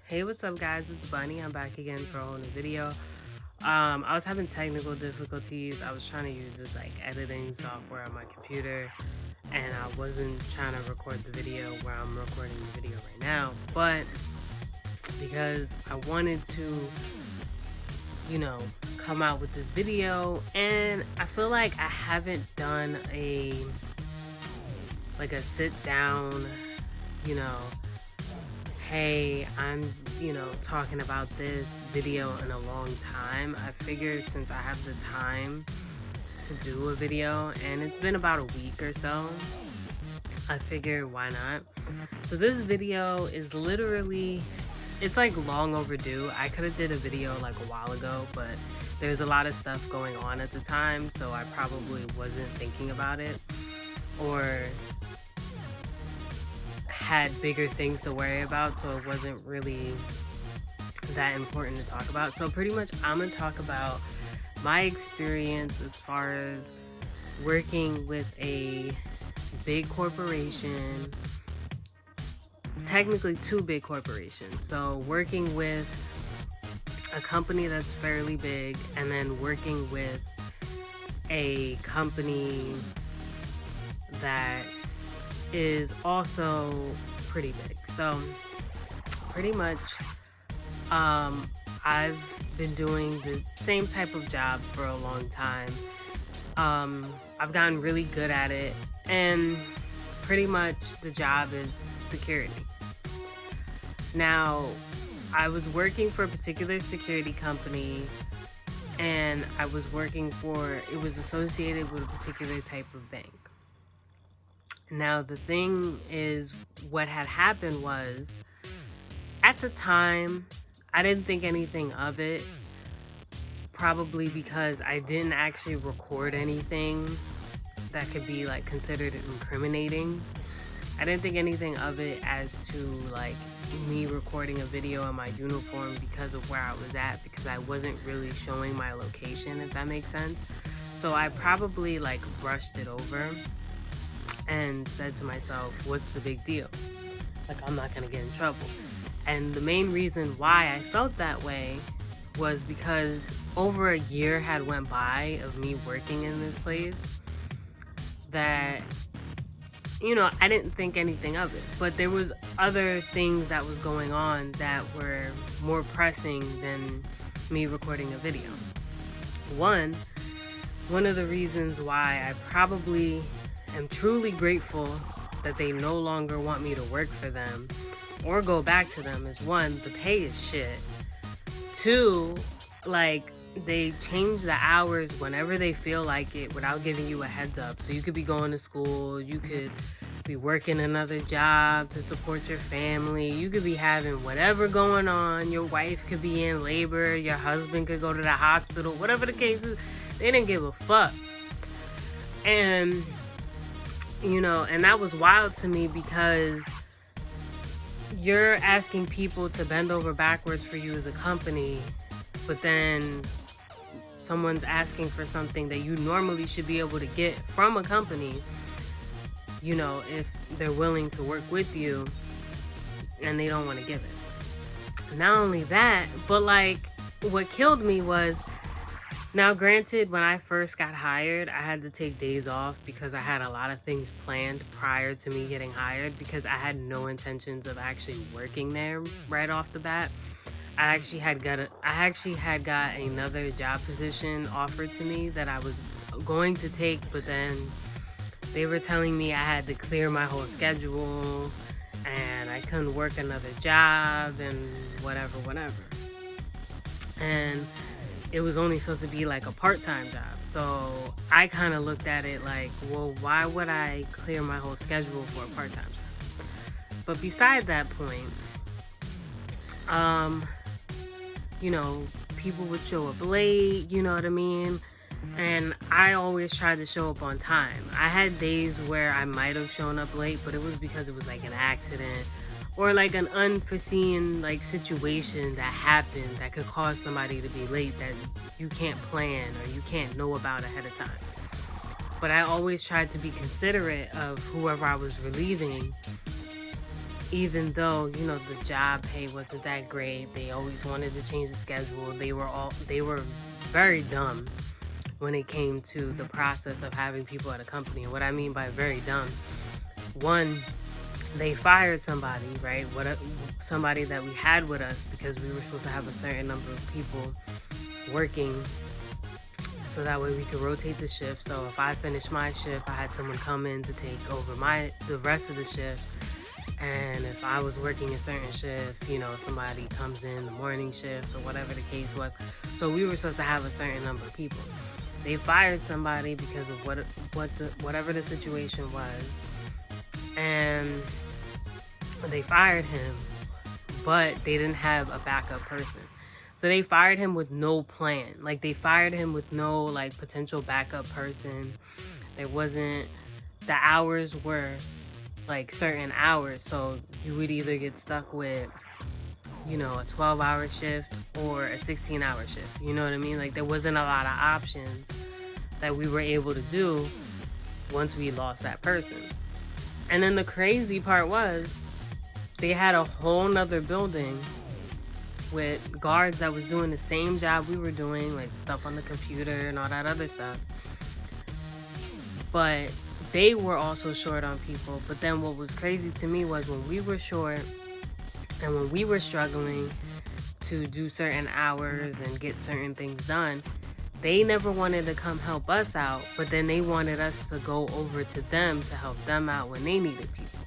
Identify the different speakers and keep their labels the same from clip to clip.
Speaker 1: Hey, what's up, guys? It's Bunny. I'm back again for a whole new video. I was having technical difficulties. I was trying to use this editing software on my computer, and I wasn't trying to record the video where I'm recording the video right now. But because I wanted to, come out with this video, and I feel like I haven't done a sit down, you know, hey, I'm, talking about this video in a long time. I figured since I have the time to do a video, and it's been about a week or so, I figured why not. So this video is literally, it's like long overdue. I could have did a video like a while ago, but there's a lot of stuff going on at the time, so I probably wasn't thinking about it, or had bigger things to worry about, so it wasn't really that important to talk about. So pretty much I'm gonna talk about my experience as far as working with a big corporation, technically two big corporations. So working with a company that's fairly big, and then working with a company that is also pretty big. So pretty much I've been doing the same type of job for a long time. I've gotten really good at it, and pretty much the job is security. Now, I was working for a particular security company, and it was associated with a particular type of bank. Now, the thing is, what had happened was, at the time, I didn't think anything of it, probably because I didn't actually record anything that could be considered incriminating. I didn't think anything of it as to me recording a video in my uniform because of where I was at, because I wasn't really showing my location, if that makes sense. So I probably brushed it over and said to myself, what's the big deal? I'm not gonna get in trouble. And the main reason why I felt that way was because over a year had went by of me working in this place that, I didn't think anything of it. But there was other things that was going on that were more pressing than me recording a video. One of the reasons why I probably am truly grateful that they no longer want me to work for them or go back to them is, one, the pay is shit. Two, they change the hours whenever they feel like it without giving you a heads up. So you could be going to school, you could be working another job to support your family, you could be having whatever going on, your wife could be in labor, your husband could go to the hospital, whatever the case is, they didn't give a fuck. And and that was wild to me, because you're asking people to bend over backwards for you as a company, but then someone's asking for something that you normally should be able to get from a company, if they're willing to work with you, and they don't want to give it. Not only that, but what killed me was, now granted, when I first got hired, I had to take days off because I had a lot of things planned prior to me getting hired, because I had no intentions of actually working there right off the bat. I actually had got another job position offered to me that I was going to take, but then they were telling me I had to clear my whole schedule and I couldn't work another job and whatever. And it was only supposed to be a part-time job. So I kind of looked at it well, why would I clear my whole schedule for a part-time job? But beside that point, people would show up late, you know what I mean? And I always tried to show up on time. I had days where I might have shown up late, but it was because it was an accident or an unforeseen situation that happened that could cause somebody to be late that you can't plan or you can't know about ahead of time. But I always tried to be considerate of whoever I was relieving, even though, you know, the job pay wasn't that great, they always wanted to change the schedule. They were very dumb when it came to the process of having people at a company. And what I mean by very dumb, one, they fired somebody, right? Somebody that we had with us, because we were supposed to have a certain number of people working, so that way we could rotate the shift. So if I finished my shift, I had someone come in to take over the rest of the shift. And if I was working a certain shift, you know, somebody comes in the morning shift or whatever the case was. So we were supposed to have a certain number of people. They fired somebody because of whatever the situation was, and they fired him, but they didn't have a backup person. So they fired him with no plan. Like, they fired him with no, like, potential backup person. There wasn't, the hours were, like, certain hours. So you would either get stuck with, you know, a 12-hour shift or a 16-hour shift. You know what I mean? Like, there wasn't a lot of options that we were able to do once we lost that person. And then the crazy part was, they had a whole nother building with guards that was doing the same job we were doing, like stuff on the computer and all that other stuff. But they were also short on people. But then what was crazy to me was, when we were short and when we were struggling to do certain hours and get certain things done, they never wanted to come help us out, but then they wanted us to go over to them to help them out when they needed people.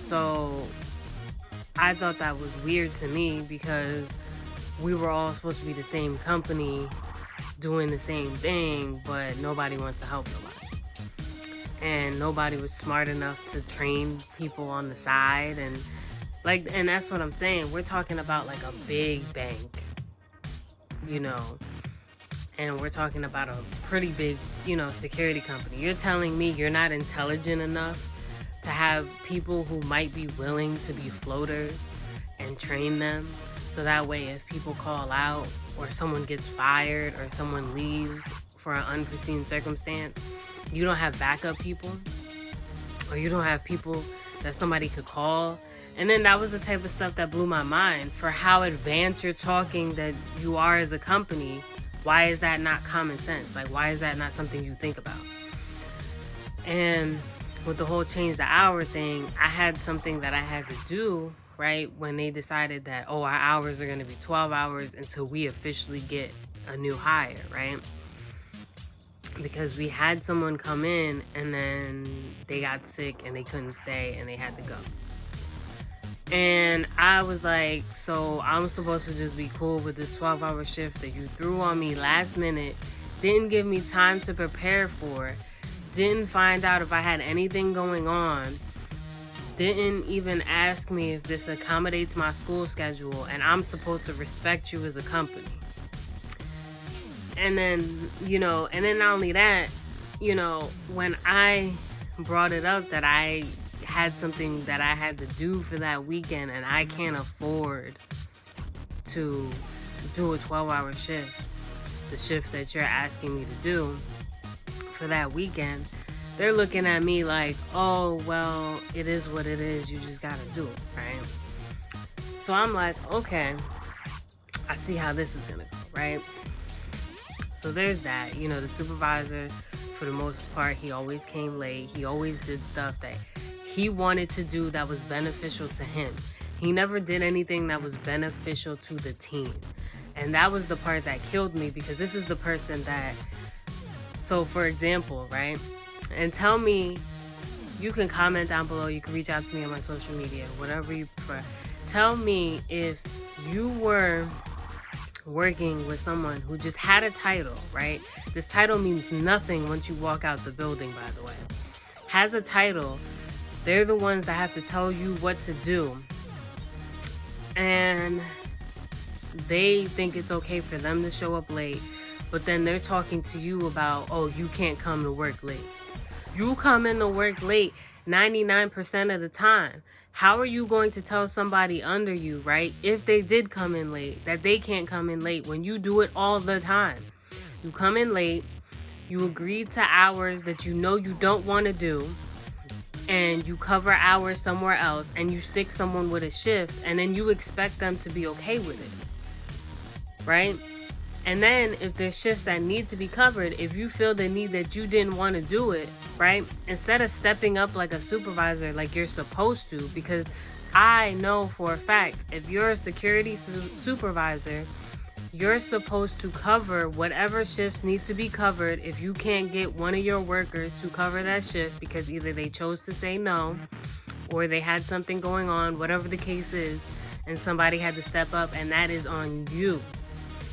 Speaker 1: So I thought that was weird to me, because we were all supposed to be the same company doing the same thing, but nobody wants to help nobody. And nobody was smart enough to train people on the side. And that's what I'm saying. We're talking about like a big bank, you know, and we're talking about a pretty big, you know, security company. You're telling me you're not intelligent enough to have people who might be willing to be floaters and train them, so that way if people call out, or someone gets fired, or someone leaves for an unforeseen circumstance, you don't have backup people, or you don't have people that somebody could call. And then that was the type of stuff that blew my mind. For how advanced you're talking that you are as a company, why is that not common sense? Like, why is that not something you think about? And with the whole change the hour thing, I had something that I had to do, right? When they decided that, oh, our hours are going to be 12 hours until we officially get a new hire, right? Because we had someone come in and then they got sick and they couldn't stay and they had to go. And I was like, so I'm supposed to just be cool with this 12-hour shift that you threw on me last minute, didn't give me time to prepare for, didn't find out if I had anything going on, didn't even ask me if this accommodates my school schedule, and I'm supposed to respect you as a company. And then, you know, and then not only that, you know, when I brought it up that I had something that I had to do for that weekend, and I can't afford to do a 12-hour shift, the shift that you're asking me to do for that weekend, they're looking at me like, oh, well, it is what it is, you just gotta do it, right? So I'm like, okay, I see how this is gonna go, right? So there's that. You know, the supervisor, for the most part, he always came late. He always did stuff that he wanted to do that was beneficial to him. He never did anything that was beneficial to the team. And that was the part that killed me, because this is the person that, so for example, right? And tell me, you can comment down below, you can reach out to me on my social media, whatever you prefer. Tell me if you were working with someone who just had a title, right? This title means nothing once you walk out the building, by the way. Has a title. They're the ones that have to tell you what to do. And they think it's okay for them to show up late, but then they're talking to you about, oh, you can't come to work late. You come in to work late 99% of the time. How are you going to tell somebody under you, right, if they did come in late, that they can't come in late when you do it all the time? You come in late, you agree to hours that you know you don't want to do, and you cover hours somewhere else and you stick someone with a shift and then you expect them to be okay with it, right? And then if there's shifts that need to be covered, if you feel the need that you didn't want to do it, right? Instead of stepping up like a supervisor like you're supposed to, because I know for a fact, if you're a security supervisor, you're supposed to cover whatever shifts needs to be covered if you can't get one of your workers to cover that shift because either they chose to say no or they had something going on, whatever the case is, and somebody had to step up, and that is on you.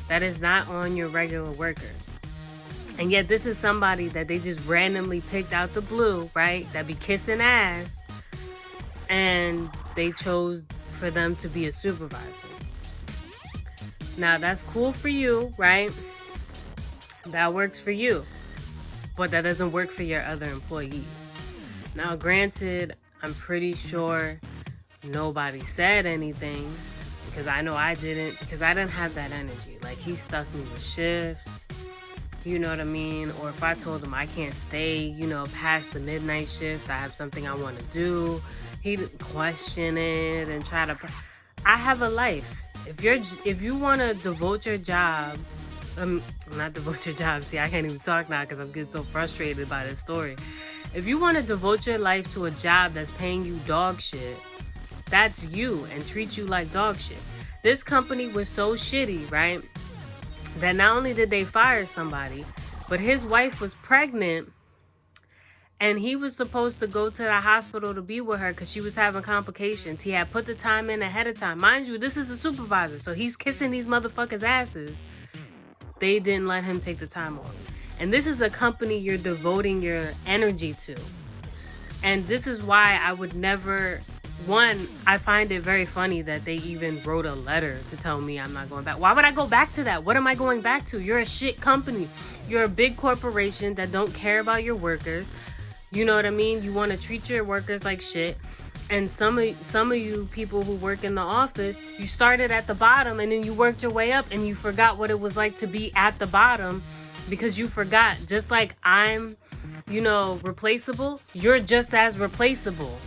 Speaker 1: That is not on your regular workers. And yet this is somebody that they just randomly picked out the blue, right? That be kissing ass, and they chose for them to be a supervisor. Now, that's cool for you, right? That works for you. But that doesn't work for your other employees. Now, granted, I'm pretty sure nobody said anything, because I know I didn't, because I didn't have that energy. Like, he stuck me with shifts, you know what I mean? Or if I told him I can't stay, past the midnight shift, I have something I want to do, he didn't question it and try to... I have a life. If you want to devote your job, not devote your job, see, I can't even talk now because I'm getting so frustrated by this story. If you want to devote your life to a job that's paying you dog shit, that's you, and treat you like dog shit. This company was so shitty, right, that not only did they fire somebody, but his wife was pregnant, and he was supposed to go to the hospital to be with her because she was having complications. He had put the time in ahead of time. Mind you, this is a supervisor, so he's kissing these motherfuckers' asses. They didn't let him take the time off. And this is a company you're devoting your energy to. And this is why I would never... One, I find it very funny that they even wrote a letter to tell me I'm not going back. Why would I go back to that? What am I going back to? You're a shit company. You're a big corporation that don't care about your workers. You know what I mean? You want to treat your workers like shit. And some of you people who work in the office, you started at the bottom and then you worked your way up and you forgot what it was like to be at the bottom because you forgot. Just like I'm, replaceable, you're just as replaceable.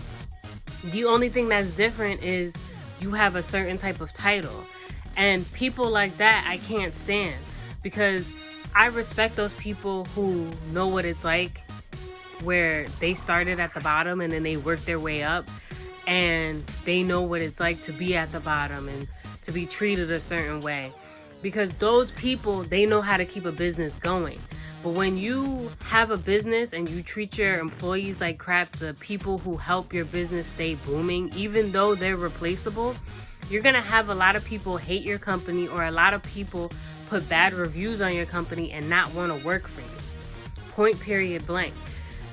Speaker 1: The only thing that's different is you have a certain type of title. And people like that, I can't stand, because I respect those people who know what it's like, where they started at the bottom and then they worked their way up, and they know what it's like to be at the bottom and to be treated a certain way, because those people, they know how to keep a business going. But when you have a business and you treat your employees like crap, the people who help your business stay booming, even though they're replaceable, you're gonna have a lot of people hate your company, or a lot of people put bad reviews on your company and not want to work for you. Point, period, blank.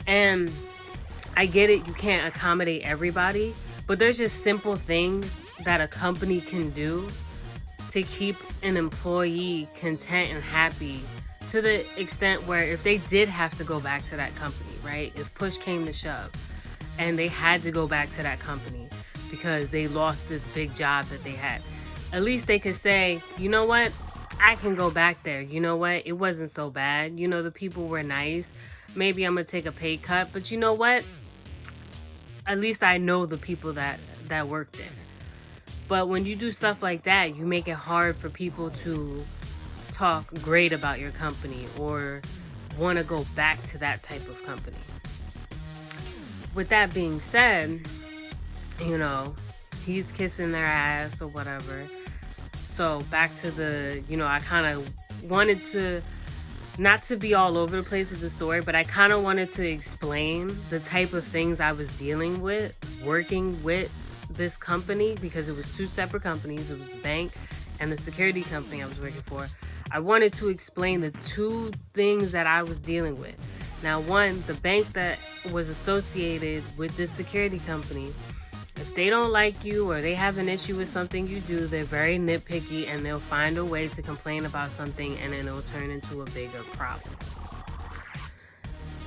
Speaker 1: And I get it, you can't accommodate everybody, but there's just simple things that a company can do to keep an employee content and happy, to the extent where if they did have to go back to that company, right, if push came to shove and they had to go back to that company because they lost this big job that they had, at least they could say, you know what, I can go back there. You know what, it wasn't so bad. The people were nice. Maybe I'm gonna take a pay cut, but you know what? At least I know the people that work there. But when you do stuff like that, you make it hard for people to talk great about your company or want to go back to that type of company. With that being said, he's kissing their ass or whatever. So back to the, I kind of wanted to, not to be all over the place with the story, but I kind of wanted to explain the type of things I was dealing with working with this company, because it was two separate companies. It was the bank and the security company I was working for. I wanted to explain the two things that I was dealing with. Now, one, the bank that was associated with this security company, if they don't like you or they have an issue with something you do, they're very nitpicky and they'll find a way to complain about something, and then it'll turn into a bigger problem.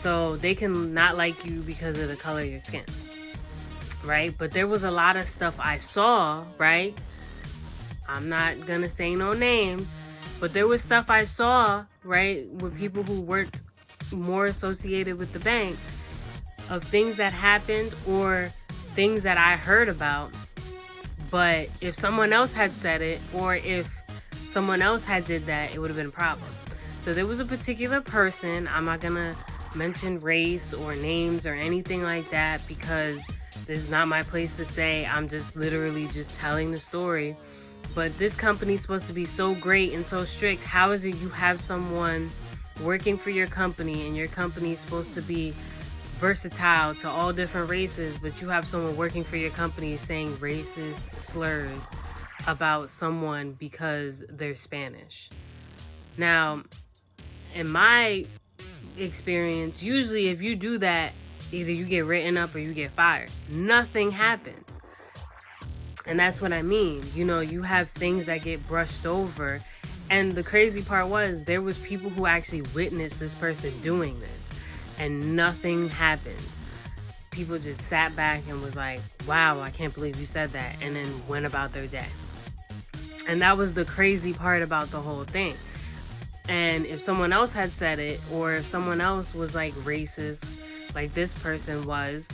Speaker 1: So they can not like you because of the color of your skin, right? But there was a lot of stuff I saw, right? I'm not gonna say no names, but there was stuff I saw, right, with people who worked more associated with the bank, of things that happened or things that I heard about. But if someone else had said it, or if someone else had did that, it would have been a problem. So there was a particular person, I'm not gonna mention race or names or anything like that because this is not my place to say. I'm just literally just telling the story. But this company's supposed to be so great and so strict. How is it you have someone working for your company and your company is supposed to be versatile to all different races, but you have someone working for your company saying racist slurs about someone because they're Spanish? Now, in my experience, usually if you do that, either you get written up or you get fired. Nothing happens. And that's what I mean. You know, you have things that get brushed over. And the crazy part was there was people who actually witnessed this person doing this and nothing happened. People just sat back and was like, wow, I can't believe you said that, and then went about their day. And that was the crazy part about the whole thing. And if someone else had said it, or if someone else was like racist, like this person was,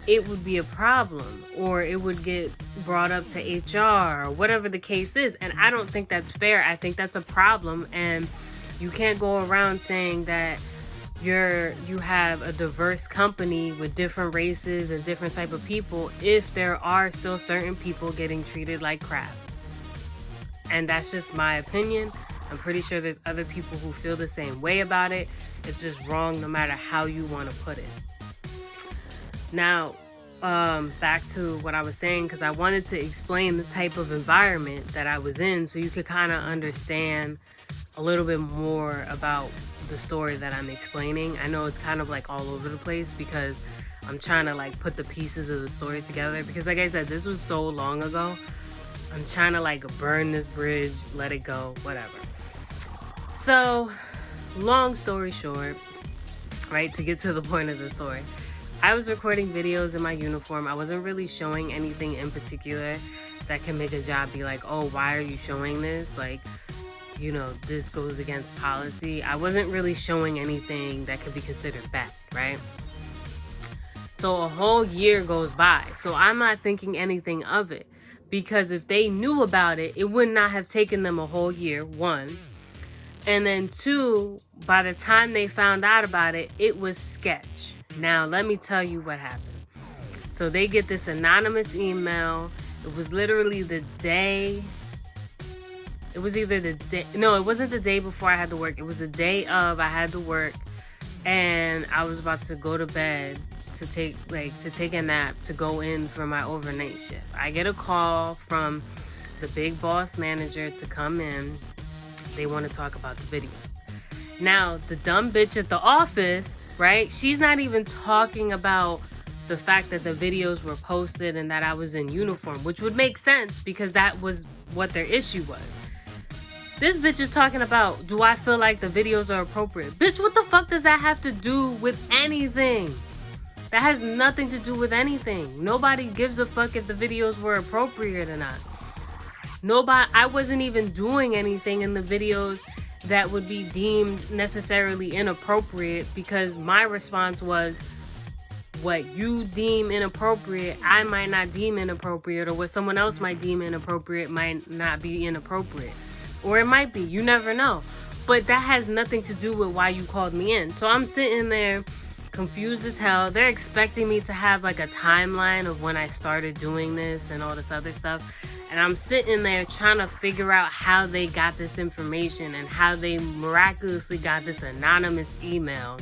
Speaker 1: it would be a problem, or it would get brought up to HR, or whatever the case is. And I don't think that's fair. I think that's a problem, and you can't go around saying that you have a diverse company with different races and different type of people if there are still certain people getting treated like crap. And that's just my opinion. I'm pretty sure there's other people who feel the same way about it. It's just wrong no matter how you want to put it. Now, back to what I was saying, because I wanted to explain the type of environment that I was in so you could kind of understand a little bit more about the story that I'm explaining. I know it's kind of like all over the place because I'm trying to like put the pieces of the story together, because like I said, this was so long ago. I'm trying to like burn this bridge, let it go, whatever. So, long story short, right, to get to the point of the story, I was recording videos in my uniform. I wasn't really showing anything in particular that can make a job be like, oh, why are you showing this? Like, you know, this goes against policy. I wasn't really showing anything that could be considered bad, right? So a whole year goes by. So I'm not thinking anything of it, because if they knew about it, it would not have taken them a whole year, one. And then two, by the time they found out about it, it was sketch. Now, let me tell you what happened. So they get this anonymous email. It was literally the day. It was either the day. No, it wasn't the day before I had to work. It was the day of I had to work. And I was about to go to bed to take a nap to go in for my overnight shift. I get a call from the big boss manager to come in. They want to talk about the video. Now, the dumb bitch at the office, right? She's not even talking about the fact that the videos were posted and that I was in uniform, which would make sense because that was what their issue was. This bitch is talking about, do I feel like the videos are appropriate? Bitch, what the fuck does that have to do with anything? That has nothing to do with anything. Nobody gives a fuck if the videos were appropriate or not. I wasn't even doing anything in the videos that would be deemed necessarily inappropriate, because my response was, what you deem inappropriate, I might not deem inappropriate, or what someone else might deem inappropriate might not be inappropriate. Or it might be, you never know. But that has nothing to do with why you called me in. So I'm sitting there confused as hell. They're expecting me to have like a timeline of when I started doing this and all this other stuff. And I'm sitting there trying to figure out how they got this information and how they miraculously got this anonymous email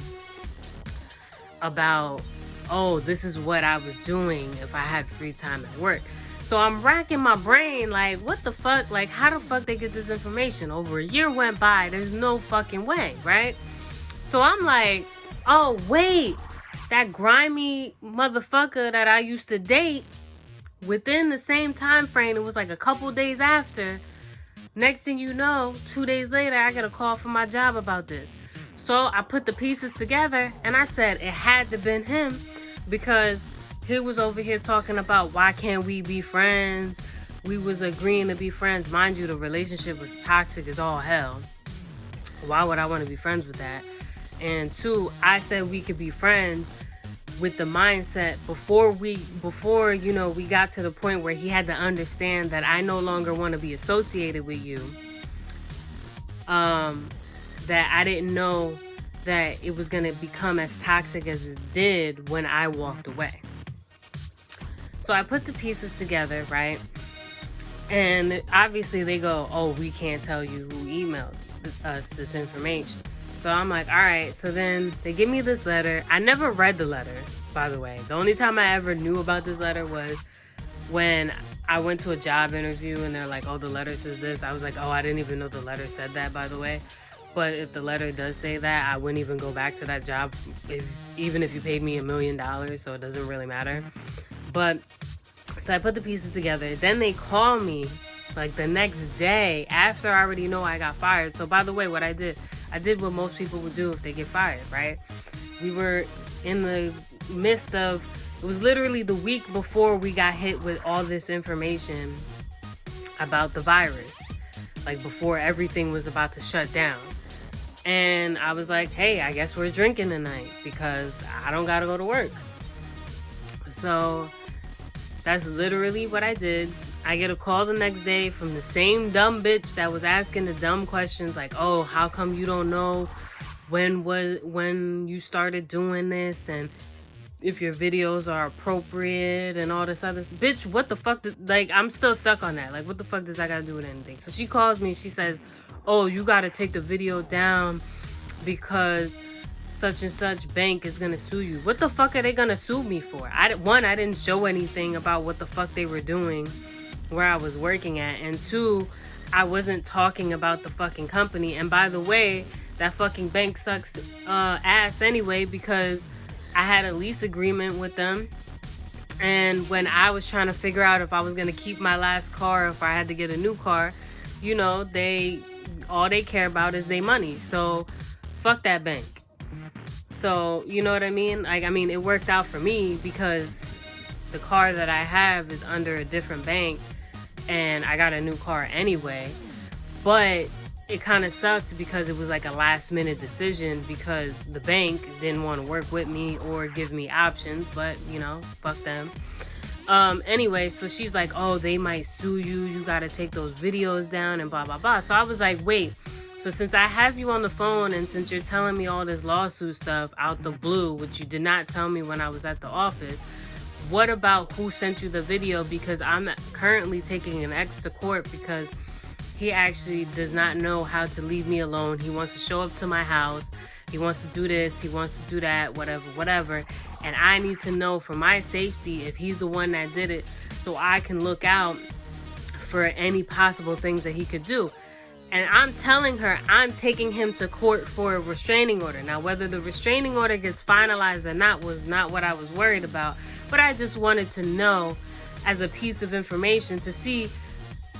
Speaker 1: about, oh, this is what I was doing if I had free time at work. So I'm racking my brain like, what the fuck? Like, how the fuck they get this information? Over a year went by. There's no fucking way, right? So I'm like, oh, wait. That grimy motherfucker that I used to date, within the same time frame, it was like a couple days after. Next thing you know, 2 days later, I get a call from my job about this. So I put the pieces together and I said it had to been him, because he was over here talking about why can't we be friends? We was agreeing to be friends. Mind you, the relationship was toxic as all hell. Why would I want to be friends with that? And two, I said we could be friends with the mindset before we got to the point where he had to understand that I no longer want to be associated with you. That I didn't know that it was going to become as toxic as it did when I walked away. So I put the pieces together, right? And obviously they go, oh, we can't tell you who emailed us this information. So I'm like, all right. So then they give me this letter. I never read the letter, by the way. The only time I ever knew about this letter was when I went to a job interview and they're like, oh, the letter says this. I was like, oh, I didn't even know the letter said that, by the way. But if the letter does say that, I wouldn't even go back to that job, even if you paid me $1 million. So it doesn't really matter. But so I put the pieces together. Then they call me like the next day after I already know I got fired. So by the way, what I did what most people would do if they get fired, right? We were in the midst of, it was literally the week before we got hit with all this information about the virus. Like before everything was about to shut down. And I was like, hey, I guess we're drinking tonight because I don't gotta go to work. So that's literally what I did. I get a call the next day from the same dumb bitch that was asking the dumb questions like, oh, how come you don't know when you started doing this and if your videos are appropriate and all this other bitch, what the fuck I'm still stuck on that. Like, what the fuck does that gotta do with anything? So she calls me, she says, oh, you gotta take the video down because such and such bank is gonna sue you. What the fuck are they gonna sue me for? I didn't show anything about what the fuck they were doing where I was working at, and two, I wasn't talking about the fucking company. And by the way, that fucking bank sucks ass anyway because I had a lease agreement with them, and when I was trying to figure out if I was gonna keep my last car, if I had to get a new car, all they care about is their money. So fuck that bank. So, you know what I mean? Like, I mean, it worked out for me because the car that I have is under a different bank and I got a new car anyway. But it kind of sucked because it was like a last minute decision because the bank didn't want to work with me or give me options, but fuck them. Anyway, so she's like, oh, they might sue you. You got to take those videos down and blah, blah, blah. So I was like, wait. So since I have you on the phone and since you're telling me all this lawsuit stuff out the blue, which you did not tell me when I was at the office, what about who sent you the video? Because I'm currently taking an ex to court because he actually does not know how to leave me alone. He wants to show up to my house. He wants to do this. He wants to do that, whatever. And I need to know for my safety if he's the one that did it so I can look out for any possible things that he could do. And I'm telling her I'm taking him to court for a restraining order. Now, whether the restraining order gets finalized or not was not what I was worried about. But I just wanted to know as a piece of information to see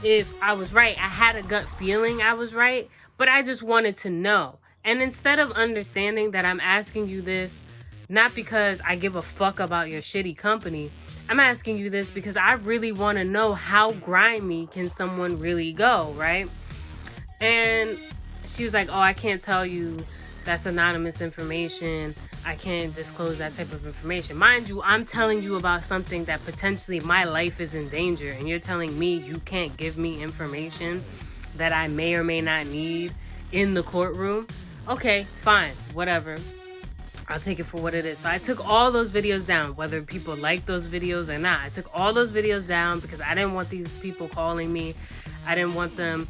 Speaker 1: if I was right. I had a gut feeling I was right, but I just wanted to know. And instead of understanding that I'm asking you this, not because I give a fuck about your shitty company, I'm asking you this because I really want to know how grimy can someone really go, right? And she was like, oh, I can't tell you, that's anonymous information. I can't disclose that type of information. Mind you, I'm telling you about something that potentially my life is in danger. And you're telling me you can't give me information that I may or may not need in the courtroom? Okay, fine, whatever. I'll take it for what it is. So I took all those videos down, whether people like those videos or not. I took all those videos down because I didn't want these people calling me. I didn't want them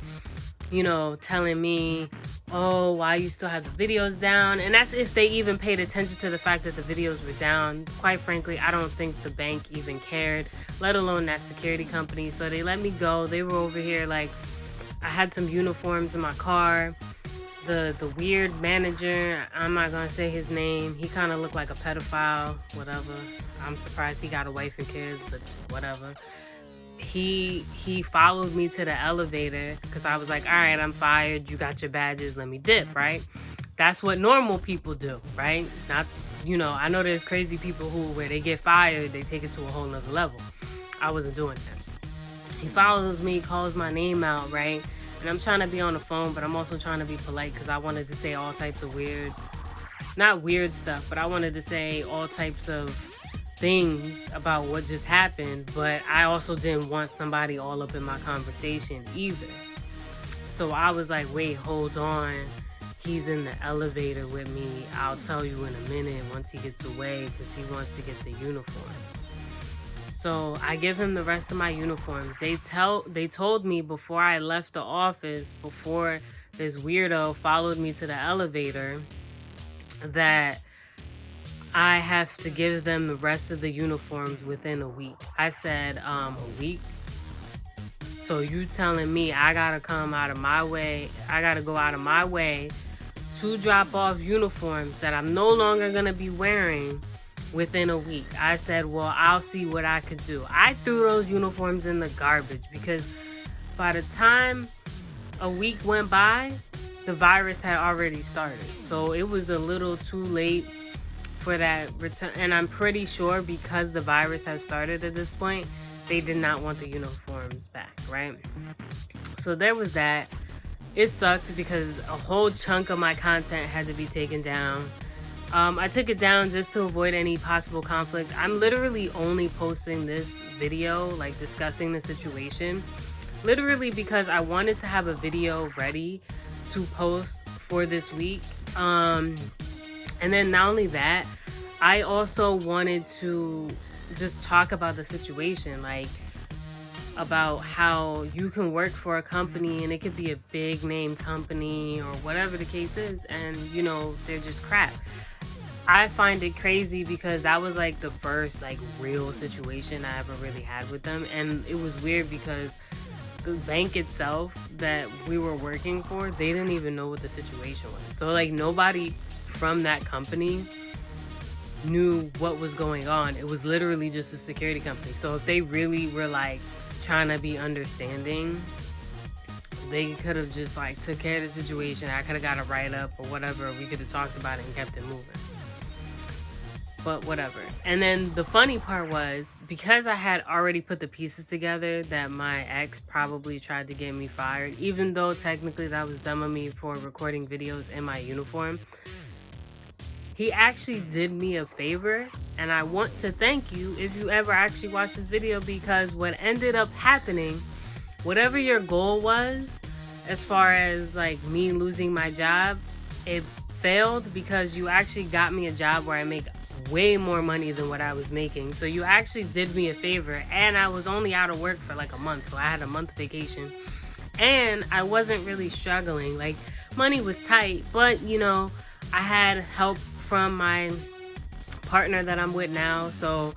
Speaker 1: telling me, oh, why you still have the videos down? And that's if they even paid attention to the fact that the videos were down. Quite frankly, I don't think the bank even cared, let alone that security company. So they let me go. They were over here like, I had some uniforms in my car. The weird manager, I'm not going to say his name. He kind of looked like a pedophile, whatever. I'm surprised he got a wife and kids, but whatever. He followed me to the elevator because I was like, all right, I'm fired. You got your badges. Let me dip, right? That's what normal people do, right? Not, I know there's crazy people where they get fired, they take it to a whole nother level. I wasn't doing that. He follows me, calls my name out, right? And I'm trying to be on the phone, but I'm also trying to be polite because I wanted to say all types of weird not weird stuff, but I wanted to say all types of things about what just happened, but I also didn't want somebody all up in my conversation either. So I was like, wait, hold on. He's in the elevator with me. I'll tell you in a minute once he gets away because he wants to get the uniform. So I give him the rest of my uniforms. They told me before I left the office, before this weirdo followed me to the elevator, that I have to give them the rest of the uniforms within a week. I said, a week? So you telling me I gotta come out of my way, I gotta go out of my way to drop off uniforms that I'm no longer gonna be wearing within a week? I said, well, I'll see what I could do. I threw those uniforms in the garbage because by the time a week went by, the virus had already started. So it was a little too late for that return. And I'm pretty sure because the virus had started at this point, they did not want the uniforms back, right? So there was that. It sucked because a whole chunk of my content had to be taken down. I took it down just to avoid any possible conflict. I'm literally only posting this video, like discussing the situation, literally because I wanted to have a video ready to post for this week. And then not only that, I also wanted to just talk about the situation, like about how you can work for a company and it could be a big name company or whatever the case is, and you know, they're just crap. I find it crazy because that was like the first like real situation I ever really had with them, and it was weird because the bank itself that we were working for, they didn't even know what the situation was. So like nobody from that company knew what was going on. It was literally just a security company. So if they really were like trying to be understanding, they could have just like took care of the situation. I could have got a write-up or whatever. We could have talked about it and kept it moving. But whatever. And then the funny part was, because I had already put the pieces together that my ex probably tried to get me fired, even though technically that was dumb of me for recording videos in my uniform, he actually did me a favor, and I want to thank you if you ever actually watch this video, because what ended up happening, whatever your goal was as far as like me losing my job, it failed because you actually got me a job where I make way more money than what I was making. So you actually did me a favor, and I was only out of work for like a month, so I had a month vacation, and I wasn't really struggling. Like money was tight, but you know, I had help from my partner that I'm with now, so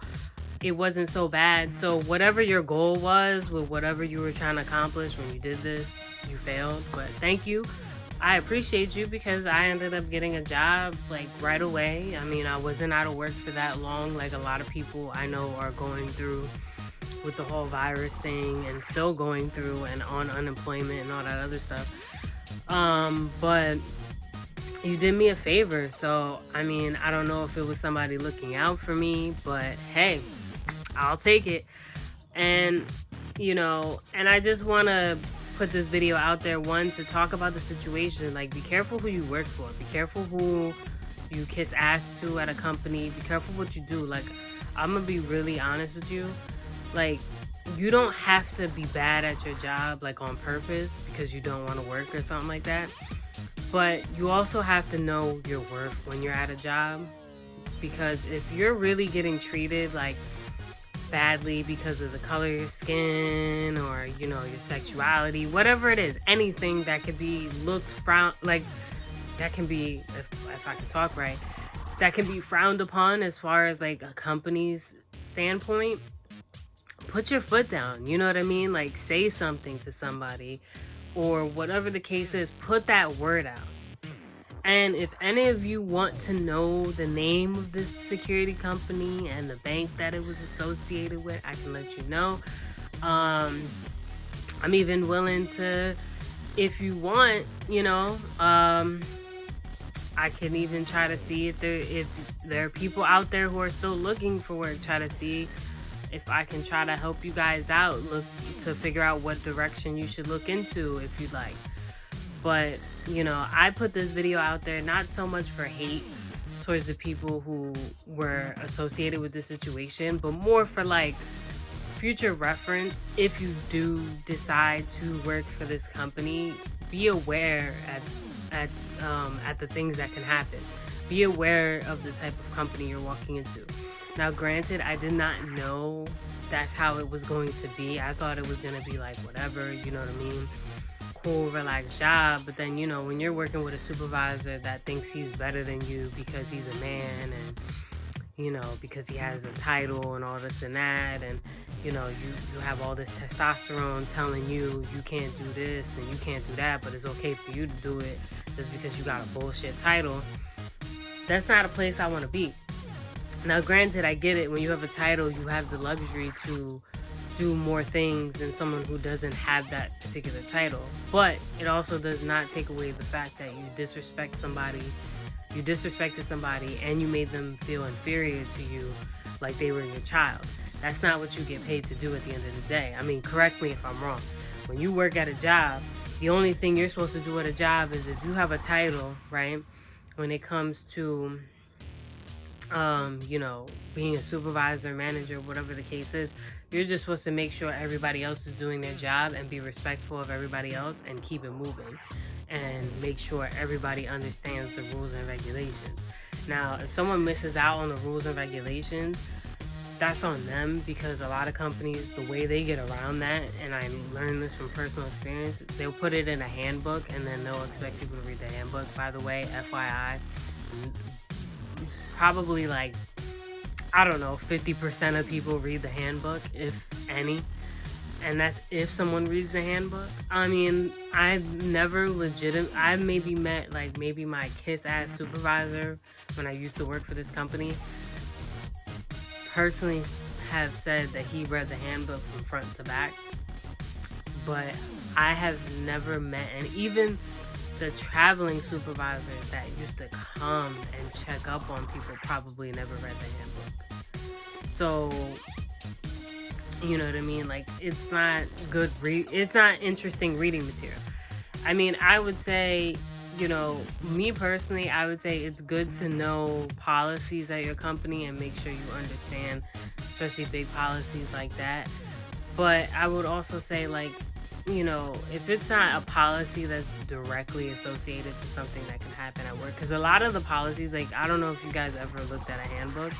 Speaker 1: it wasn't so bad. So whatever your goal was with whatever you were trying to accomplish when you did this, you failed. But thank you. I appreciate you because I ended up getting a job like right away. I mean, I wasn't out of work for that long like a lot of people I know are going through with the whole virus thing and still going through and on unemployment and all that other stuff. But you did me a favor. So, I mean, I don't know if it was somebody looking out for me, but hey, I'll take it. And, you know, and I just want to put this video out there, one, to talk about the situation. Like, be careful who you work for. Be careful who you kiss ass to at a company. Be careful what you do. Like, I'm going to be really honest with you. Like, you don't have to be bad at your job, like, on purpose because you don't want to work or something like that. But you also have to know your worth when you're at a job, because if you're really getting treated like badly because of the color of your skin or, you know, your sexuality, whatever it is, anything that could be looked frowned, like that can be, if I can talk right, that can be frowned upon as far as like a company's standpoint, put your foot down. You know what I mean? Like, say something to somebody, or whatever the case is, put that word out. And if any of you want to know the name of this security company and the bank that it was associated with, I can let you know. I'm even willing to, if you want, you know, I can even try to see if there are people out there who are still looking for work, try to see if I can try to help you guys out, look to figure out what direction you should look into if you'd like. But, you know, I put this video out there not so much for hate, towards the people who were associated with this situation, but more for like future reference. If you do decide to work for this company, be aware at the things that can happen. Be aware of the type of company you're walking into. Now, granted, I did not know that's how it was going to be. I thought it was going to be like whatever, you know what I mean? Cool, relaxed job. But then, you know, when you're working with a supervisor that thinks he's better than you because he's a man, and you know, because he has a title and all this and that, and you know, you have all this testosterone telling you you can't do this and you can't do that, but it's okay for you to do it just because you got a bullshit title. That's not a place I want to be. Now, granted, I get it. When you have a title, you have the luxury to do more things than someone who doesn't have that particular title. But it also does not take away the fact that you disrespected somebody, and you made them feel inferior to you like they were your child. That's not what you get paid to do at the end of the day. I mean, correct me if I'm wrong. When you work at a job, the only thing you're supposed to do at a job is if you have a title, right? When it comes to you know, being a supervisor, manager, whatever the case is, you're just supposed to make sure everybody else is doing their job and be respectful of everybody else and keep it moving and make sure everybody understands the rules and regulations. Now, if someone misses out on the rules and regulations, that's on them, because a lot of companies, the way they get around that, and I learned this from personal experience, they'll put it in a handbook and then they'll expect people to read the handbook. By the way, FYI, probably like, I don't know, 50% of people read the handbook, if any. And that's if someone reads the handbook. I mean, I've never I've maybe met like maybe my kiss-ass supervisor when I used to work for this company. Personally have said that he read the handbook from front to back. But I have never met, and even the traveling supervisors that used to come and check up on people probably never read the handbook. So, you know what I mean? Like, it's not good it's not interesting reading material. I mean, I would say, you know, me personally, I would say it's good to know policies at your company and make sure you understand, especially big policies like that. But I would also say, like, you know, if it's not a policy that's directly associated to something that can happen at work, because a lot of the policies, like, I don't know if you guys ever looked at a handbook,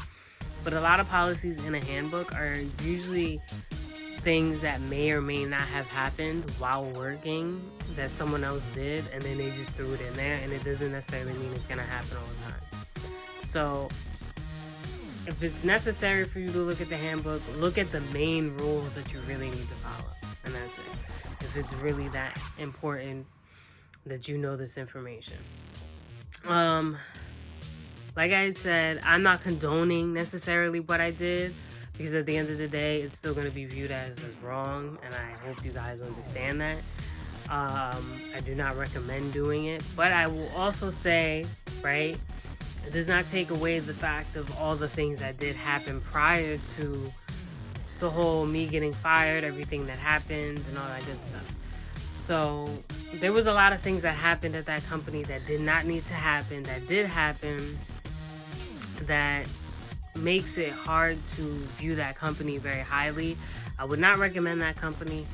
Speaker 1: but a lot of policies in a handbook are usually things that may or may not have happened while working that someone else did, and then they just threw it in there, and it doesn't necessarily mean it's going to happen all the time. So if it's necessary for you to look at the handbook, look at the main rules that you really need to follow, and that's it. If it's really that important that you know this information. Like I said, I'm not condoning necessarily what I did, because at the end of the day, it's still going to be viewed as wrong, and I hope you guys understand that. I do not recommend doing it, but I will also say, right, it does not take away the fact of all the things that did happen prior to the whole me getting fired, everything that happened, and all that good stuff. So there was a lot of things that happened at that company that did not need to happen, that did happen, that makes it hard to view that company very highly. I would not recommend that company.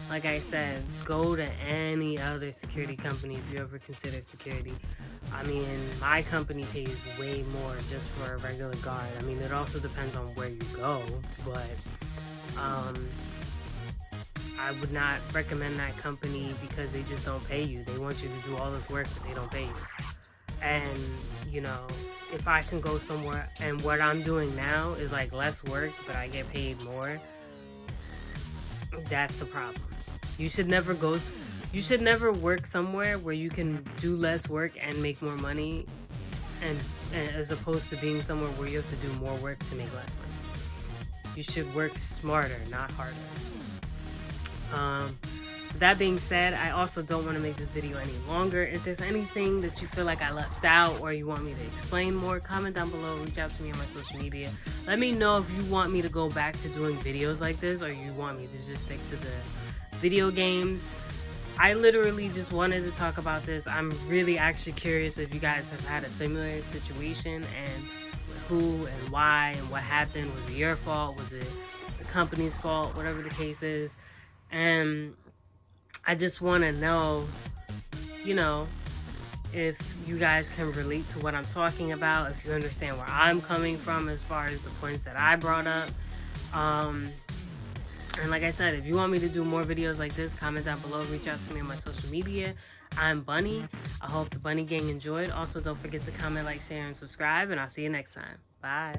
Speaker 1: Like I said, go to any other security company if you ever consider security. I mean, my company pays way more just for a regular guard. I mean, it also depends on where you go, but I would not recommend that company because they just don't pay you. They want you to do all this work, but they don't pay you. And, you know, if I can go somewhere, and what I'm doing now is like less work, but I get paid more, that's the problem. You should never work somewhere where you can do less work and make more money, and as opposed to being somewhere where you have to do more work to make less money. You should work smarter, not harder. That being said, I also don't want to make this video any longer. If there's anything that you feel like I left out or you want me to explain more, comment down below, reach out to me on my social media. Let me know if you want me to go back to doing videos like this, or you want me to just stick to the video games. I literally just wanted to talk about this. I'm really actually curious if you guys have had a similar situation, and who and why and what happened. Was it your fault? Was it the company's fault? Whatever the case is. And I just want to know, you know, if you guys can relate to what I'm talking about, if you understand where I'm coming from as far as the points that I brought up. Um, and like I said, if you want me to do more videos like this, comment down below, reach out to me on my social media. I'm Bunny. I hope the Bunny Gang enjoyed. Also, don't forget to comment, like, share, and subscribe, and I'll see you next time. Bye.